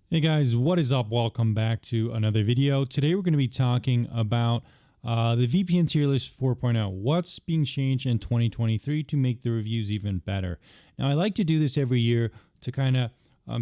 Hey guys, what is up? Welcome back to another video. Today we're going to be talking about the VPN tier list 4.0. What's being changed in 2023 to make the reviews even better? Now I like to do this every year to kind of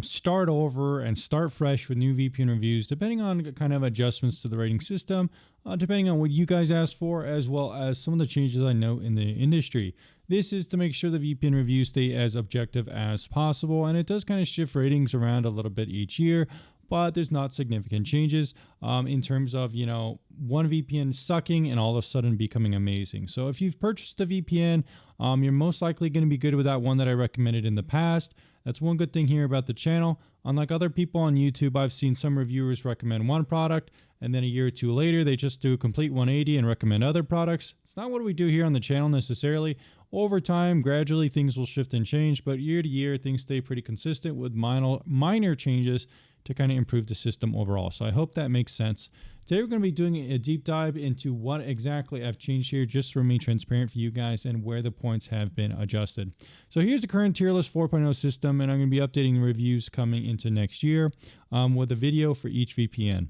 start over and start fresh with new VPN reviews, depending on kind of adjustments to the rating system, depending on what you guys asked for, as well as some of the changes I know in the industry. This is to make sure the VPN reviews stay as objective as possible, and it does kind of shift ratings around a little bit each year, but there's not significant changes in terms of, one VPN sucking and all of a sudden becoming amazing. So if you've purchased a VPN, you're most likely going to be good with that one that I recommended in the past. That's one good thing here about the channel. Unlike other people on YouTube, I've seen some reviewers recommend one product, and then a year or two later, they just do a complete 180 and recommend other products. It's not what we do here on the channel necessarily. Over time, gradually, things will shift and change, but year to year, things stay pretty consistent with minor changes to kind of improve the system overall. So I hope that makes sense. Today, we're going to be doing a deep dive into what exactly I've changed here, just to remain transparent for you guys and where the points have been adjusted. So here's the current tier list 4.0 system, and I'm going to be updating the reviews coming into next year with a video for each VPN,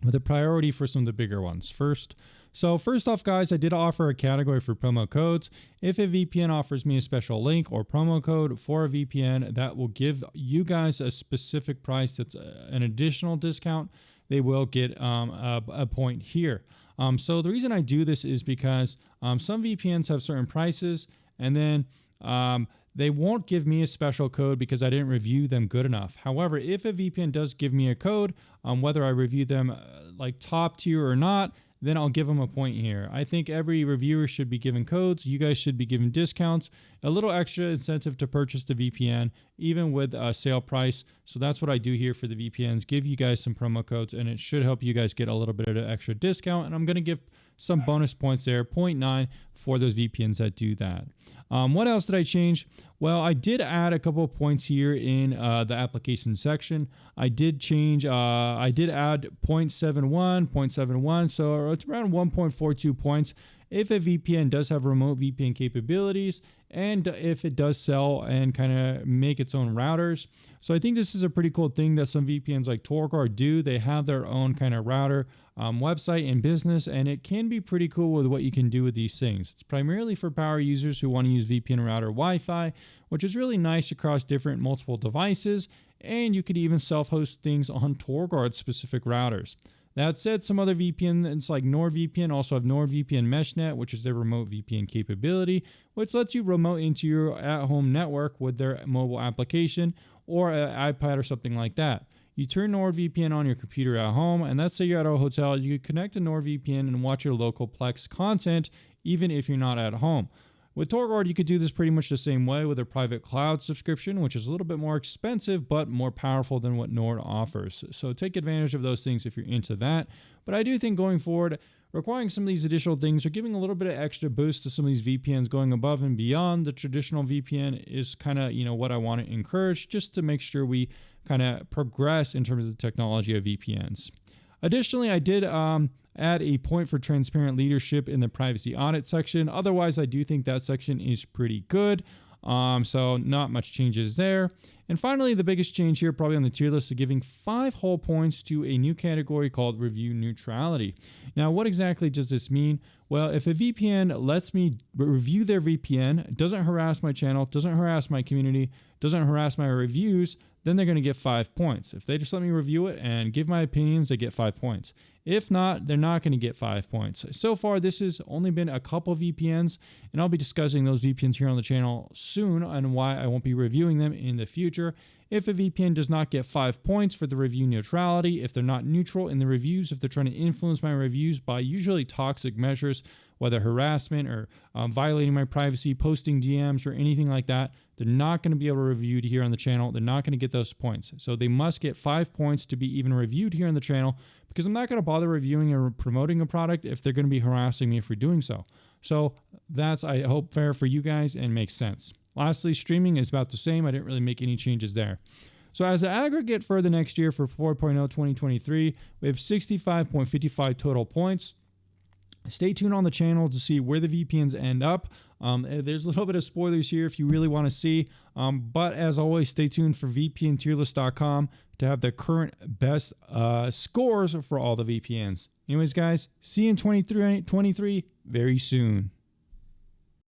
with a priority for some of the bigger ones first. So first off, guys, I did offer a category for promo codes. If a VPN offers me a special link or promo code for a VPN that will give you guys a specific price that's an additional discount, they will get a point here. So the reason I do this is because some VPNs have certain prices, and then they won't give me a special code because I didn't review them good enough. However, if a VPN does give me a code, whether I review them like top tier or not, then I'll give them a point here. I think every reviewer should be given codes. You guys should be given discounts, a little extra incentive to purchase the VPN, even with a sale price. So that's what I do here for the VPNs, give you guys some promo codes, and it should help you guys get a little bit of an extra discount. And I'm going to give some bonus points there, 0.9 for those VPNs that do that. What else did I change? Well, I did add a couple of points here in the application section. I did change, I did add 0.71, so it's around 1.42 points if a VPN does have remote VPN capabilities, and if it does sell and kind of make its own routers. So I think this is a pretty cool thing that some VPNs like TorGuard do. They have their own kind of router website and business, and it can be pretty cool with what you can do with these things. It's primarily for power users who want to use VPN router Wi-Fi, which is really nice across different multiple devices, and you could even self-host things on TorGuard specific routers. That said, some other VPNs like NordVPN also have NordVPN MeshNet, which is their remote VPN capability, which lets you remote into your at-home network with their mobile application or an iPad or something like that. You turn NordVPN on your computer at home, and let's say you're at a hotel, you could connect to NordVPN and watch your local Plex content even if you're not at home. With TorGuard, you could do this pretty much the same way with a private cloud subscription, which is a little bit more expensive, but more powerful than what Nord offers. So take advantage of those things if you're into that. But I do think going forward, requiring some of these additional things or giving a little bit of extra boost to some of these VPNs going above and beyond the traditional VPN is kind of, what I want to encourage, just to make sure we kind of progress in terms of the technology of VPNs. Additionally, I did add a point for transparent leadership in the privacy audit section. Otherwise, I do think that section is pretty good. So not much changes there. And finally, the biggest change here probably on the tier list is giving 5 whole points to a new category called review neutrality. Now, what exactly does this mean? Well, if a VPN lets me review their VPN, doesn't harass my channel, doesn't harass my community, doesn't harass my reviews, then they're going to get 5 points. If they just let me review it and give my opinions, they get 5 points. If not, they're not going to get 5 points. So far, this has only been a couple VPNs, and I'll be discussing those VPNs here on the channel soon and why I won't be reviewing them in the future. If a VPN does not get 5 points for the review neutrality, if they're not neutral in the reviews, if they're trying to influence my reviews by usually toxic measures, whether harassment or violating my privacy, posting DMs or anything like that, they're not going to be able to review it here on the channel. They're not going to get those points. So they must get 5 points to be even reviewed here on the channel, because I'm not going to bother reviewing or promoting a product if they're going to be harassing me for doing so. So that's, I hope, fair for you guys and makes sense. Lastly, streaming is about the same. I didn't really make any changes there. So as an aggregate for the next year for 4.0 2023, we have 65.55 total points. Stay tuned on the channel to see where the VPNs end up. There's a little bit of spoilers here if you really want to see. But as always, stay tuned for VPNtierlist.com to have the current best scores for all the VPNs. Anyways, guys, see you in 2023 very soon.